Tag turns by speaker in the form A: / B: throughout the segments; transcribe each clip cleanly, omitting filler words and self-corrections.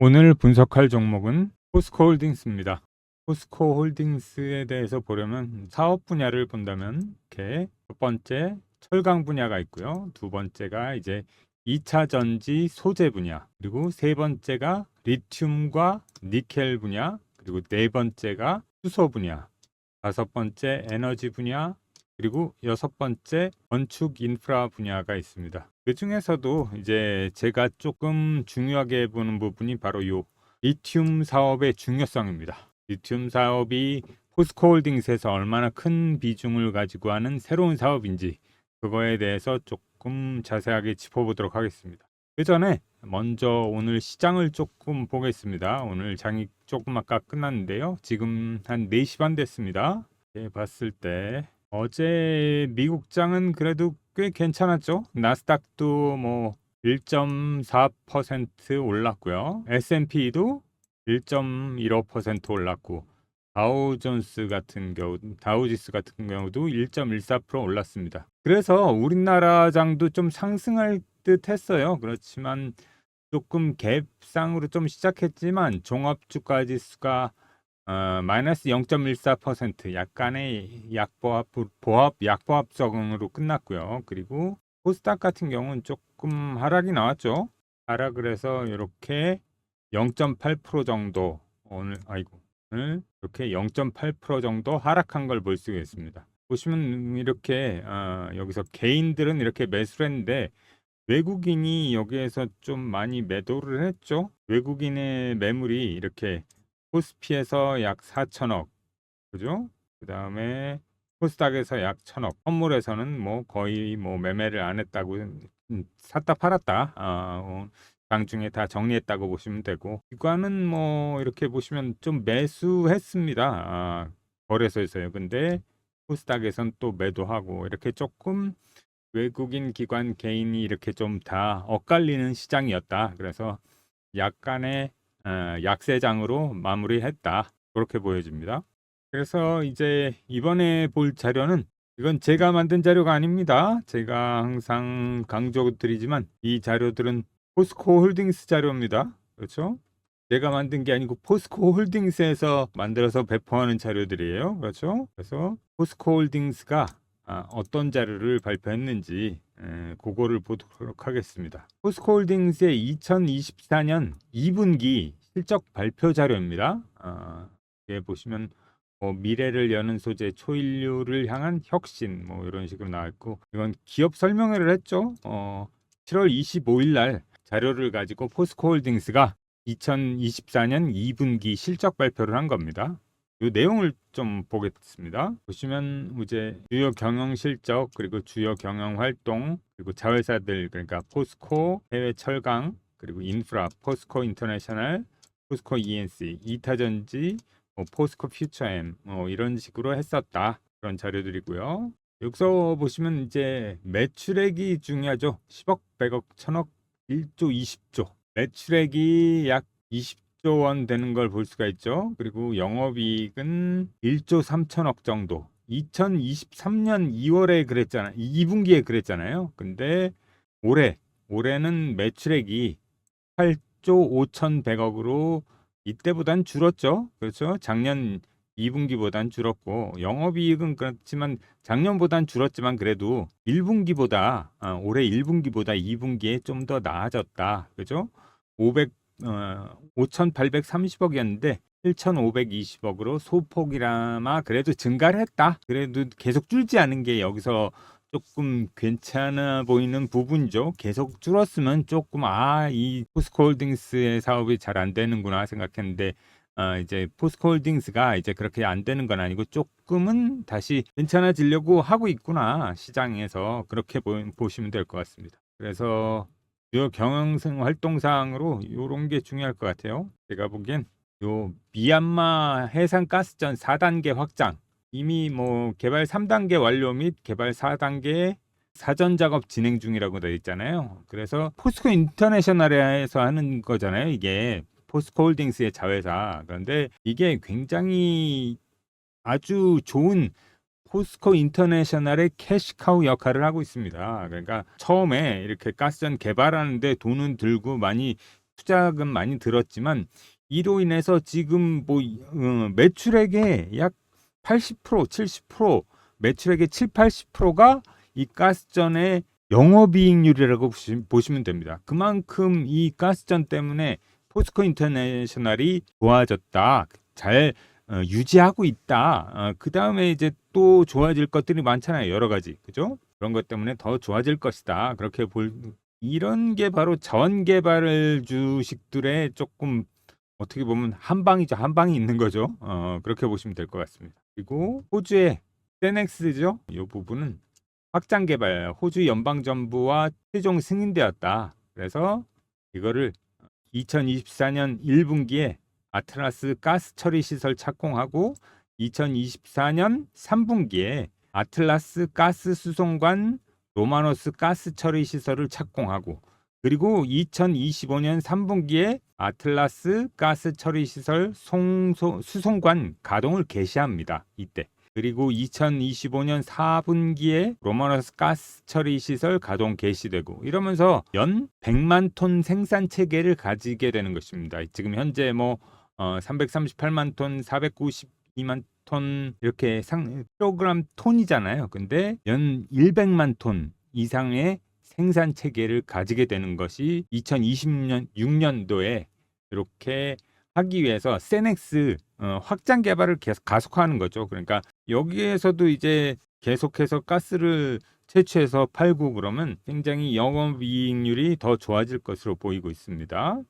A: 오늘 분석할 종목은 포스코홀딩스입니다. 포스코홀딩스에 대해서 보려면 사업 분야를 본다면 이렇게 첫 번째 철강 분야가 있고요. 두 번째가 이제 2차 전지 소재 분야, 그리고 세 번째가 리튬과 니켈 분야, 그리고 네 번째가 수소 분야, 다섯 번째 에너지 분야, 그리고 여섯 번째 건축 인프라 분야가 있습니다. 그 중에서도 이제 제가 조금 중요하게 보는 부분이 바로 요 리튬 사업의 중요성입니다. 리튬 사업이 포스코홀딩스에서 얼마나 큰 비중을 가지고 하는 새로운 사업인지 그거에 대해서 조금 자세하게 짚어보도록 하겠습니다. 그 전에 먼저 오늘 시장을 조금 보겠습니다. 오늘 장이 조금 아까 끝났는데요. 지금 한 4시 반 됐습니다. 봤을 때 어제 미국장은 그래도 꽤 괜찮았죠. 나스닥도 뭐 1.4% 올랐고요. S&P도 1.15% 올랐고 다우지수 같은 경우도 1.14% 올랐습니다. 그래서 우리나라 장도 좀 상승할 듯 했어요. 그렇지만 조금 갭상으로 좀 시작했지만 종합주가 지수가 마이너스 0.14% 약간의 약보합 적응으로 끝났고요. 그리고 코스닥 같은 경우는 조금 하락이 나왔죠. 하락을 해서 이렇게 0.8% 정도 오늘 이렇게 0.8% 정도 하락한 걸 볼 수 있습니다. 보시면 이렇게 여기서 개인들은 이렇게 매수를 했는데 외국인이 여기에서 좀 많이 매도를 했죠. 외국인의 매물이 이렇게 코스피에서 약 4천억, 그죠? 그 다음에 코스닥에서 약 1천억, 선물에서는 뭐 거의 뭐 매매를 안 했다고, 샀다 팔았다, 장중에 다 정리했다고 보시면 되고, 기관은 뭐 이렇게 보시면 좀 매수했습니다. 거래소에서요. 근데 코스닥에선 또 매도하고 이렇게 조금 외국인 기관 개인이 이렇게 좀 다 엇갈리는 시장이었다. 그래서 약간의 약세장으로 마무리했다. 그렇게 보여집니다. 그래서 이제 이번에 볼 자료는 이건 제가 만든 자료가 아닙니다. 제가 항상 강조드리지만 이 자료들은 포스코 홀딩스 자료입니다. 그렇죠? 제가 만든 게 아니고 포스코 홀딩스에서 만들어서 배포하는 자료들이에요. 그렇죠? 그래서 포스코 홀딩스가 어떤 자료를 발표했는지 그거를 보도록 하겠습니다. 포스코홀딩스의 2024년 2분기 실적 발표 자료입니다. 여기 보시면 미래를 여는 소재 초인류를 향한 혁신 뭐 이런 식으로 나와 있고, 이건 기업 설명회를 했죠. 7월 25일 날 자료를 가지고 포스코홀딩스가 2024년 2분기 실적 발표를 한 겁니다. 이 내용을 좀 보겠습니다. 보시면 이제 주요 경영 실적, 그리고 주요 경영 활동, 그리고 자회사들, 그러니까 포스코, 해외 철강, 그리고 인프라, 포스코 인터내셔널, 포스코 ENC, 이타전지, 포스코 퓨처엠 이런 식으로 했었다. 그런 자료들이고요. 여기서 보시면 이제 매출액이 중요하죠. 10억, 100억, 1000억, 1조, 20조. 매출액이 약 20조 원 되는 걸 볼 수가 있죠. 그리고 영업이익은 1조 3천억 정도. 2023년 2월에 그랬잖아요. 2분기에 그랬잖아요. 근데 올해는 매출액이 8조 5,100억으로 이때보단 줄었죠. 그렇죠? 작년 2분기보단 줄었고, 영업이익은 그렇지만 작년보단 줄었지만 그래도 1분기보다 올해 1분기보다 2분기에 좀 더 나아졌다. 그죠? 5,830억이었는데 7,520억으로 소폭이라마 그래도 증가를 했다. 그래도 계속 줄지 않은 게 여기서 조금 괜찮아 보이는 부분이죠. 계속 줄었으면 조금 이 포스코홀딩스의 사업이 잘 안 되는구나 생각했는데, 이제 포스코홀딩스가 이제 그렇게 안 되는 건 아니고 조금은 다시 괜찮아지려고 하고 있구나 시장에서, 그렇게 보시면 될 것 같습니다. 그래서 주요 경영성 활동상으로 이런 게 중요할 것 같아요. 제가 보기엔 요 미얀마 해상가스전 4단계 확장, 이미 뭐 개발 3단계 완료 및 개발 4단계 사전 작업 진행 중이라고 되어 있잖아요. 그래서 포스코 인터내셔널에서 하는 거잖아요. 이게 포스코 홀딩스의 자회사. 그런데 이게 굉장히 아주 좋은 포스코 인터내셔널의 캐시카우 역할을 하고 있습니다. 그러니까 처음에 이렇게 가스전 개발하는데 돈은 들고 많이 투자금 많이 들었지만 이로 인해서 지금 뭐 매출액의 약 80%, 70% 매출액의 7, 80%가 이 가스전의 영업이익률이라고 보시면 됩니다. 그만큼 이 가스전 때문에 포스코 인터내셔널이 좋아졌다. 잘 유지하고 있다. 그 다음에 이제 또 좋아질 것들이 많잖아요. 여러 가지. 그죠? 그런 것 때문에 더 좋아질 것이다. 그렇게 이런 게 바로 자원개발 주식들의 조금 어떻게 보면 한방이죠. 한방이 있는 거죠. 그렇게 보시면 될 것 같습니다. 그리고 호주의 세넥스죠. 이 부분은 확장 개발, 호주 연방정부와 최종 승인되었다. 그래서 이거를 2024년 1분기에 아틀라스 가스 처리 시설 착공하고 2024년 3분기에 아틀라스 가스 수송관 로마노스 가스 처리 시설을 착공하고 그리고 2025년 3분기에 아틀라스 가스 처리 시설 수송관 가동을 개시합니다. 이때. 그리고 2025년 4분기에 로마노스 가스 처리 시설 가동 개시되고 이러면서 연 100만 톤 생산 체계를 가지게 되는 것입니다. 지금 현재 뭐 338만 톤, 492만 ton 이렇게 킬로그램 톤이잖아요. 근데 연 100만 톤 이상의 생산 체계를 가지게 되는 것이 2026년 6년도에 이렇게 하기 위해서 세넥스 확장 개발을 계속 가속화하는 거죠. 그러니까 여기에서도 이제 계속해서 가스를 채취해서 팔고 그러면 굉장히 영업이익률이 더 좋아질 것으로 보이고 있습니다.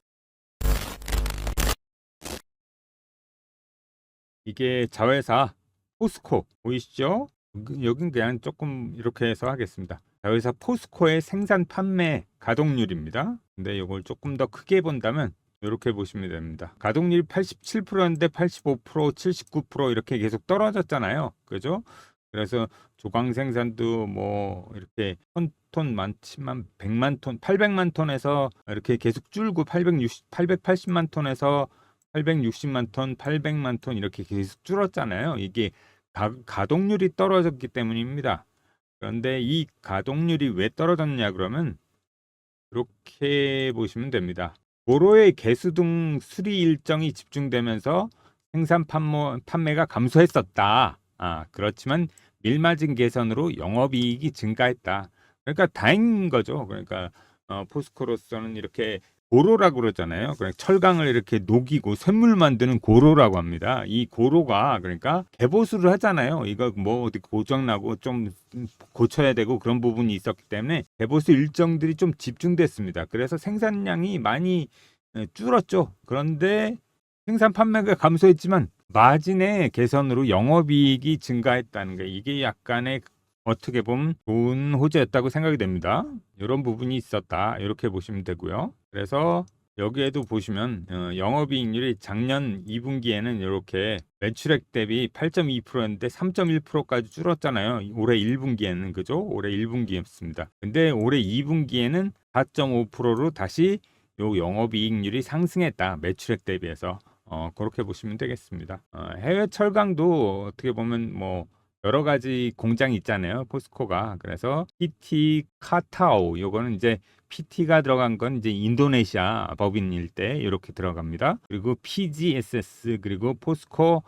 A: 이게 자회사 포스코 보이시죠? 여긴 그냥 조금 이렇게 해서 하겠습니다. 자회사 포스코의 생산 판매 가동률입니다. 근데 이걸 조금 더 크게 본다면 이렇게 보시면 됩니다. 가동률이 87%였는데 85%, 79% 이렇게 계속 떨어졌잖아요. 그죠? 그래서 조강 생산도 뭐 이렇게 1000톤 많지만 100만 톤, 800만 톤에서 이렇게 계속 줄고 880만 톤에서 860만 톤, 800만 톤 이렇게 계속 줄었잖아요. 이게 가동률이 떨어졌기 때문입니다. 그런데 이 가동률이 왜 떨어졌냐 그러면 이렇게 보시면 됩니다. 도로의 개수 등 수리 일정이 집중되면서 생산 판매가 감소했었다. 그렇지만 밀마진 개선으로 영업이익이 증가했다. 그러니까 다행인 거죠. 그러니까 포스코로서는 이렇게 고로라고 그러잖아요. 그러니까 철강을 이렇게 녹이고 쇳물 만드는 고로라고 합니다. 이 고로가 그러니까 개보수를 하잖아요. 이거 뭐 어디 고장 나고 좀 고쳐야 되고 그런 부분이 있었기 때문에 개보수 일정들이 좀 집중됐습니다. 그래서 생산량이 많이 줄었죠. 그런데 생산 판매가 감소했지만 마진의 개선으로 영업이익이 증가했다는 게 이게 약간의 어떻게 보면 좋은 호재였다고 생각이 됩니다. 이런 부분이 있었다. 이렇게 보시면 되고요. 그래서 여기에도 보시면 영업이익률이 작년 2분기에는 이렇게 매출액 대비 8.2%였는데 3.1%까지 줄었잖아요. 올해 1분기에는 그죠? 올해 1분기였습니다. 근데 올해 2분기에는 4.5%로 다시 요 영업이익률이 상승했다. 매출액 대비해서 그렇게 보시면 되겠습니다. 해외 철강도 어떻게 보면 뭐 여러 가지 공장이 있잖아요. 포스코가. 그래서 PT 카타오 요거는 이제 PT가 들어간 건 이제 인도네시아 법인일 때 이렇게 들어갑니다. 그리고 PGSS 그리고 포스코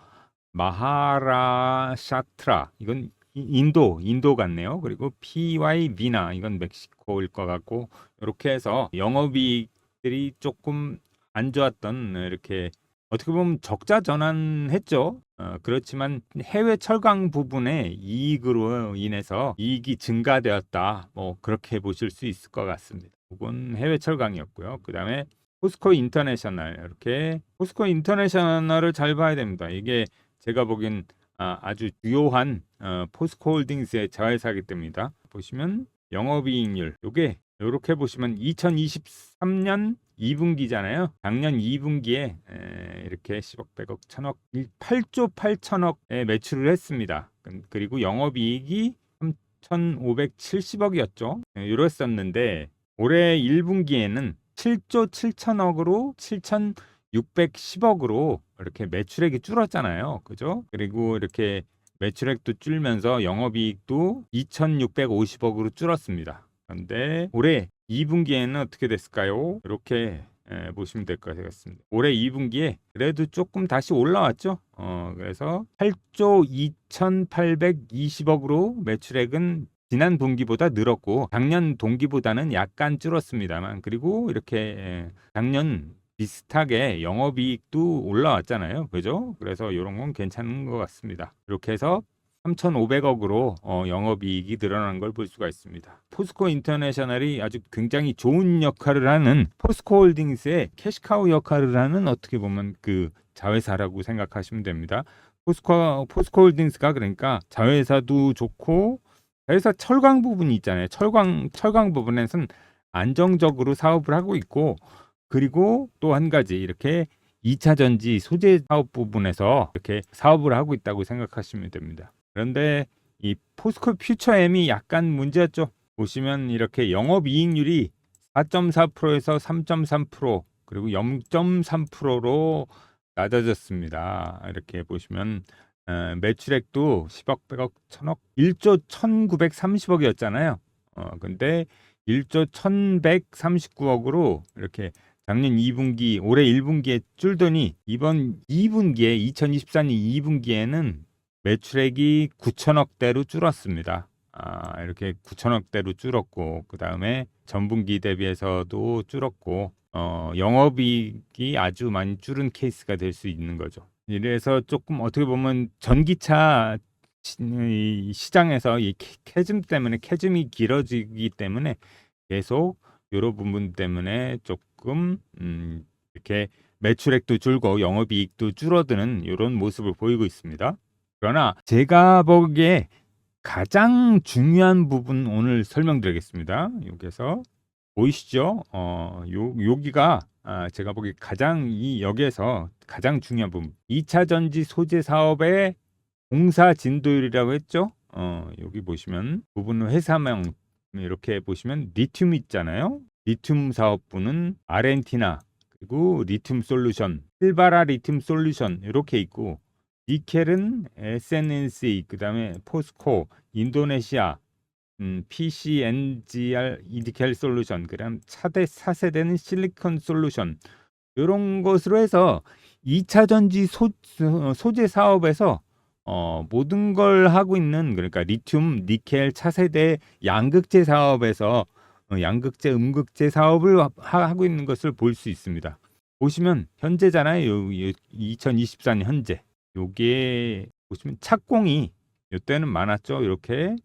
A: 마하라샤트라 이건 인도 같네요. 그리고 PY 비나 이건 멕시코일 것 같고 이렇게 해서 영업이익들이 조금 안 좋았던 이렇게 어떻게 보면 적자 전환했죠. 그렇지만 해외 철강 부분의 이익으로 인해서 이익이 증가되었다. 뭐 그렇게 보실 수 있을 것 같습니다. 이건 해외 철강이었고요. 그 다음에 포스코 인터내셔널 이렇게 포스코 인터내셔널을 잘 봐야 됩니다. 이게 제가 보기엔 아주 주요한 포스코홀딩스의 자회사이기 때문이다. 보시면 영업이익률 요게 이렇게 보시면 2023년 2분기잖아요. 작년 2분기에 이렇게 10억, 100억, 1000억, 8조 8천억에 매출을 했습니다. 그리고 영업이익이 3,570억이었죠. 이랬었는데 올해 1분기에는 7조 7천억으로 7,610억으로 이렇게 매출액이 줄었잖아요. 그죠? 그리고 이렇게 매출액도 줄면서 영업이익도 2,650억으로 줄었습니다. 그런데 올해 2분기에는 어떻게 됐을까요? 이렇게 보시면 될 것 같습니다. 올해 2분기에 그래도 조금 다시 올라왔죠. 그래서 8조 2,820억으로 매출액은 지난 분기보다 늘었고 작년 동기보다는 약간 줄었습니다만, 그리고 이렇게 작년 비슷하게 영업이익도 올라왔잖아요. 그죠? 그래서 이런 건 괜찮은 것 같습니다. 이렇게 해서 3,500억으로 영업이익이 늘어난 걸 볼 수가 있습니다. 포스코 인터내셔널이 아주 굉장히 좋은 역할을 하는, 포스코홀딩스의 캐시카우 역할을 하는, 어떻게 보면 그 자회사라고 생각하시면 됩니다. 포스코홀딩스가 그러니까 자회사도 좋고, 자회사 철강 부분이 있잖아요. 철강 부분에서는 안정적으로 사업을 하고 있고, 그리고 또 한 가지 이렇게 2차 전지 소재 사업 부분에서 이렇게 사업을 하고 있다고 생각하시면 됩니다. 그런데 이 포스코 퓨처엠이 약간 문제였죠. 보시면 이렇게 영업이익률이 4.4%에서 3.3%, 그리고 0.3%로 낮아졌습니다. 이렇게 보시면 매출액도 10억, 100억, 1000억, 1조 1930억이었잖아요. 근데 1조 1139억으로 이렇게 작년 2분기, 올해 1분기에 줄더니 이번 2분기에 2024년 2분기에는 매출액이 9천억대로 줄었습니다. 이렇게 9천억대로 줄었고, 그 다음에 전분기 대비해서도 줄었고, 영업이익이 아주 많이 줄은 케이스가 될 수 있는 거죠. 이래서 조금 어떻게 보면 전기차 시장에서 이 캐즘 때문에, 캐즘이 길어지기 때문에 계속 이런 부분 때문에 조금 이렇게 매출액도 줄고 영업이익도 줄어드는 이런 모습을 보이고 있습니다. 그러나 제가 보기에 가장 중요한 부분 오늘 설명드리겠습니다. 여기서 보이시죠? 여기가 제가 보기에 여기에서 가장 중요한 부분, 2차 전지 소재 사업의 공사 진도율이라고 했죠? 여기 보시면 부분 회사명 이렇게 보시면 리튬 있잖아요. 리튬 사업부는 아르헨티나, 그리고 리튬 솔루션, 실바라 리튬 솔루션 이렇게 있고, 니켈은 SNNC, 그다음에 포스코, 인도네시아, PCNGR 이디켈 솔루션, 그다음 4세대는 실리콘 솔루션, 이런 것으로 해서 2차 전지 소재 사업에서 모든 걸 하고 있는, 그러니까 리튬, 니켈, 차세대 양극재 사업에서 양극재, 음극재 사업을 하고 있는 것을 볼 수 있습니다. 보시면 현재잖아요. 2024년 현재. 요게 보시면 착공이 요때는 많았죠. 이렇게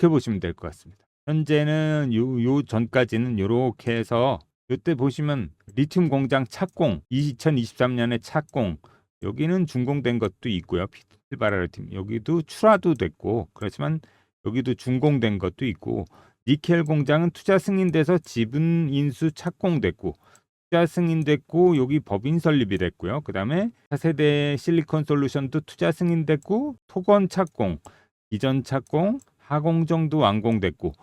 A: 보시면 될 것 같습니다. 현재는 요 전까지는 이렇게 해서, 요때 보시면 리튬 공장 착공, 2023년에 착공, 여기는 준공된 것도 있고요. 필바라리튬 여기도 출하도 됐고, 그렇지만 여기도 준공된 것도 있고, 니켈 공장은 투자 승인돼서 지분 인수 착공됐고, 투자 승인됐고, 여기 법인 설립이 됐고요. 그 다음에 차세대 실리콘 솔루션도 투자 승인됐고, 토건 착공, 이전 착공, 하공정도 완공됐고,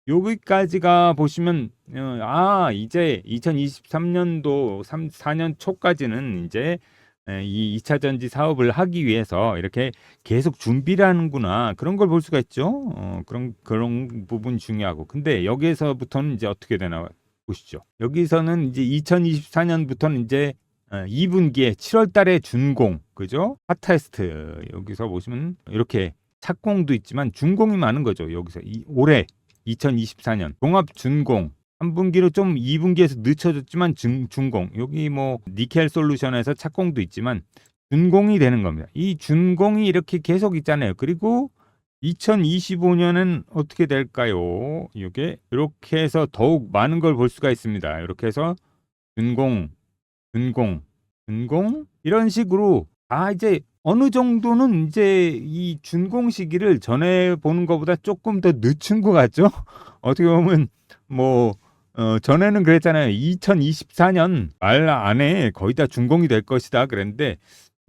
A: 여기까지가 보시면 이제 2023년도 4년 초까지는 이제 이 2차 전지 사업을 하기 위해서 이렇게 계속 준비를 하는구나, 그런 걸 볼 수가 있죠. 그런 부분 중요하고, 근데 여기에서부터는 이제 어떻게 되나 보시죠. 여기서는 이제 2024년부터는 이제 2분기에 7월 달에 준공, 그죠? 핫테스트 여기서 보시면 이렇게 착공도 있지만 준공이 많은 거죠. 여기서 올해 2024년 종합 준공, 3분기로 좀 2분기에서 늦춰졌지만 준공, 여기 뭐 니켈 솔루션에서 착공도 있지만 준공이 되는 겁니다. 이 준공이 이렇게 계속 있잖아요. 그리고 2025년은 어떻게 될까요? 이게 이렇게 해서 더욱 많은 걸 볼 수가 있습니다. 이렇게 해서 준공, 이런 식으로 이제 어느 정도는 이제 이 준공 시기를 전에 보는 것보다 조금 더 늦춘 것 같죠? 어떻게 보면 뭐 전에는 그랬잖아요. 2024년 말 안에 거의 다 준공이 될 것이다 그랬는데,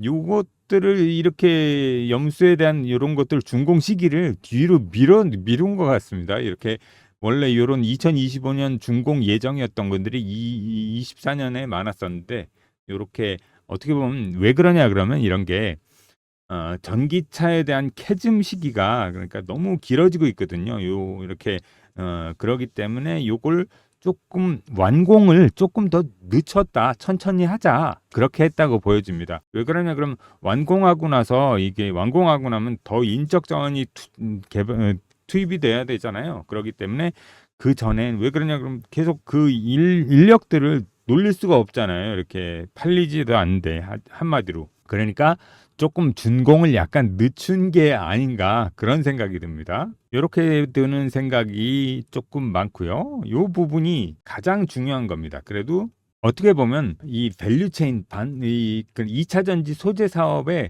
A: 요것들을 이렇게 염수에 대한 이런 것들 준공 시기를 뒤로 미룬 것 같습니다. 이렇게 원래 이런 2025년 준공 예정이었던 분들이 24년에 많았었는데, 이렇게 어떻게 보면 왜 그러냐 그러면 이런 게 전기차에 대한 캐즘 시기가 그러니까 너무 길어지고 있거든요. 이렇게 그러기 때문에 요걸 조금 완공을 조금 더 늦췄다, 천천히 하자, 그렇게 했다고 보여집니다. 왜 그러냐 그러면 완공하고 나서 이게 완공하고 나면 더 인적 자원이 투입이 돼야 되잖아요. 그렇기 때문에 그 전엔 왜 그러냐 그러면 계속 그 인력들을 놀릴 수가 없잖아요. 이렇게 팔리지도 않는데 한마디로. 그러니까 조금 준공을 약간 늦춘 게 아닌가 그런 생각이 듭니다. 이렇게 드는 생각이 조금 많고요. 이 부분이 가장 중요한 겁니다. 그래도 어떻게 보면 이 밸류체인 이 2차 전지 소재 사업의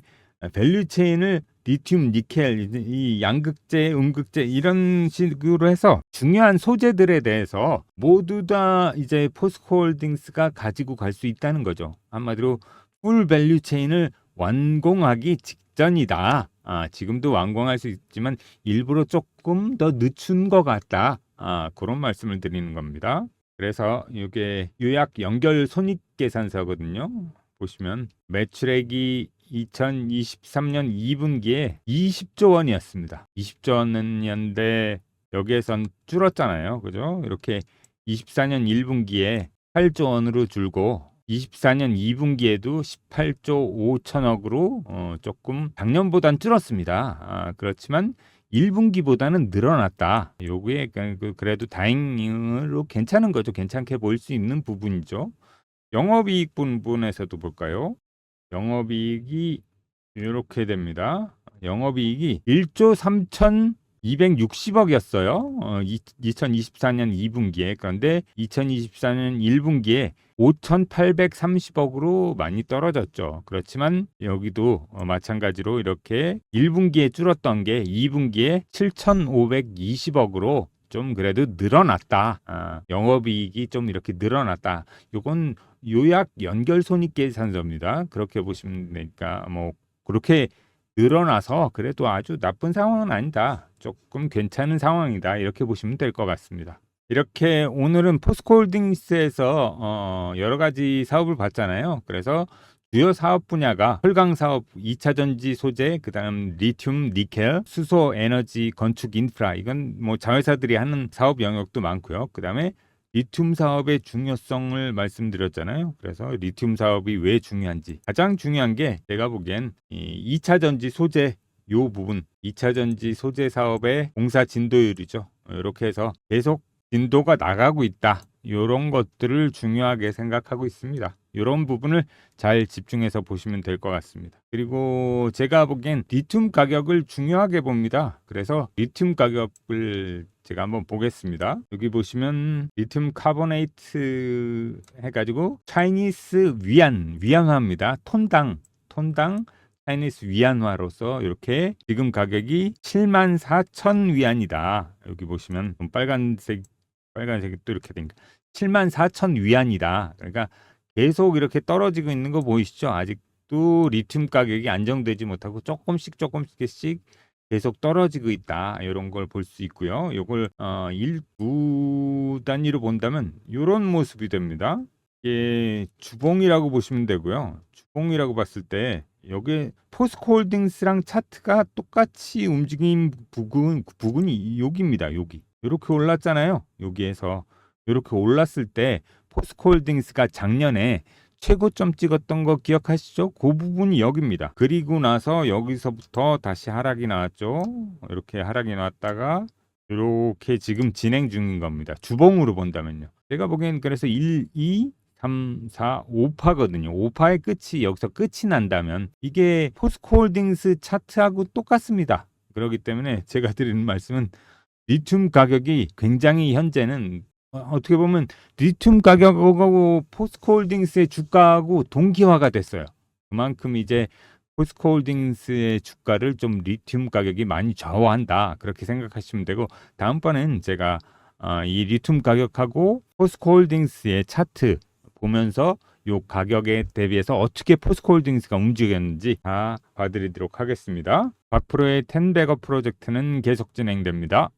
A: 밸류체인을 리튬, 니켈, 이 양극재, 음극재 이런 식으로 해서 중요한 소재들에 대해서 모두 다 이제 포스코홀딩스가 가지고 갈 수 있다는 거죠. 한마디로 풀 밸류체인을 완공하기 직전이다. 지금도 완공할 수 있지만 일부러 조금 더 늦춘 것 같다. 그런 말씀을 드리는 겁니다. 그래서 이게 요약 연결 손익계산서거든요. 보시면 매출액이 2023년 2분기에 20조 원이었습니다. 20조 원이었는데 여기에선 줄었잖아요. 그죠? 이렇게 24년 1분기에 8조 원으로 줄고 24년 2분기에도 18조 5천억으로 조금 작년보단 줄었습니다. 그렇지만 1분기보다는 늘어났다. 요게 그래도 다행으로 괜찮은 거죠. 괜찮게 보일 수 있는 부분이죠. 영업이익 부분에서도 볼까요? 영업이익이 이렇게 됩니다. 영업이익이 1조 3,260억이었어요. 2024년 2분기에. 그런데 2024년 1분기에 5,830억으로 많이 떨어졌죠. 그렇지만 여기도 마찬가지로 이렇게 1분기에 줄었던 게 2분기에 7,520억으로 좀 그래도 늘어났다. 영업이익이 좀 이렇게 늘어났다. 요건 요약 연결손익계산서입니다. 그렇게 보시면 되니까 뭐 그렇게 늘어나서 그래도 아주 나쁜 상황은 아니다. 조금 괜찮은 상황이다. 이렇게 보시면 될 것 같습니다. 이렇게 오늘은 포스코홀딩스에서 여러 가지 사업을 봤잖아요. 그래서 주요 사업 분야가 철강 사업, 2차 전지 소재, 그다음 리튬, 니켈, 수소, 에너지, 건축, 인프라. 이건 뭐 자회사들이 하는 사업 영역도 많고요. 그다음에 리튬 사업의 중요성을 말씀드렸잖아요. 그래서 리튬 사업이 왜 중요한지 가장 중요한 게 제가 보기엔 이 2차 전지 소재 요 부분 2차 전지 소재 사업의 공사 진도율이죠. 이렇게 해서 계속 진도가 나가고 있다. 이런 것들을 중요하게 생각하고 있습니다. 이런 부분을 잘 집중해서 보시면 될 것 같습니다. 그리고 제가 보기엔 리튬 가격을 중요하게 봅니다. 그래서 리튬 가격을 제가 한번 보겠습니다. 여기 보시면 리튬 카보네이트 해가지고 차이니스 위안화입니다. 톤당 차이니스 위안화로서 이렇게 지금 가격이 74,000위안이다. 여기 보시면 빨간색이 또 이렇게 되니까 74,000위안이다. 그러니까 계속 이렇게 떨어지고 있는 거 보이시죠? 아직도 리튬 가격이 안정되지 못하고 조금씩 계속 떨어지고 있다. 이런 걸 볼 수 있고요. 이걸 1부 단위로 본다면 이런 모습이 됩니다. 이게 주봉이라고 보시면 되고요. 주봉이라고 봤을 때 여기 포스코홀딩스랑 차트가 똑같이 움직인 부분이 여기입니다. 여기 이렇게 올랐잖아요. 여기에서 이렇게 올랐을 때 포스코홀딩스가 작년에 최고점 찍었던 거 기억하시죠? 그 부분이 여기입니다. 그리고 나서 여기서부터 다시 하락이 나왔죠. 이렇게 하락이 나왔다가 이렇게 지금 진행 중인 겁니다. 주봉으로 본다면요. 제가 보기엔 그래서 1, 2, 3, 4, 5파거든요. 5파의 끝이 여기서 끝이 난다면 이게 포스코홀딩스 차트하고 똑같습니다. 그렇기 때문에 제가 드리는 말씀은 리튬 가격이 굉장히 현재는 어떻게 보면 리튬 가격하고 포스코홀딩스의 주가하고 동기화가 됐어요. 그만큼 이제 포스코홀딩스의 주가를 좀 리튬 가격이 많이 좌우한다. 그렇게 생각하시면 되고 다음번엔 제가 이 리튬 가격하고 포스코홀딩스의 차트 보면서 요 가격에 대비해서 어떻게 포스코홀딩스가 움직였는지 다 봐드리도록 하겠습니다. 박프로의 10백업 프로젝트는 계속 진행됩니다.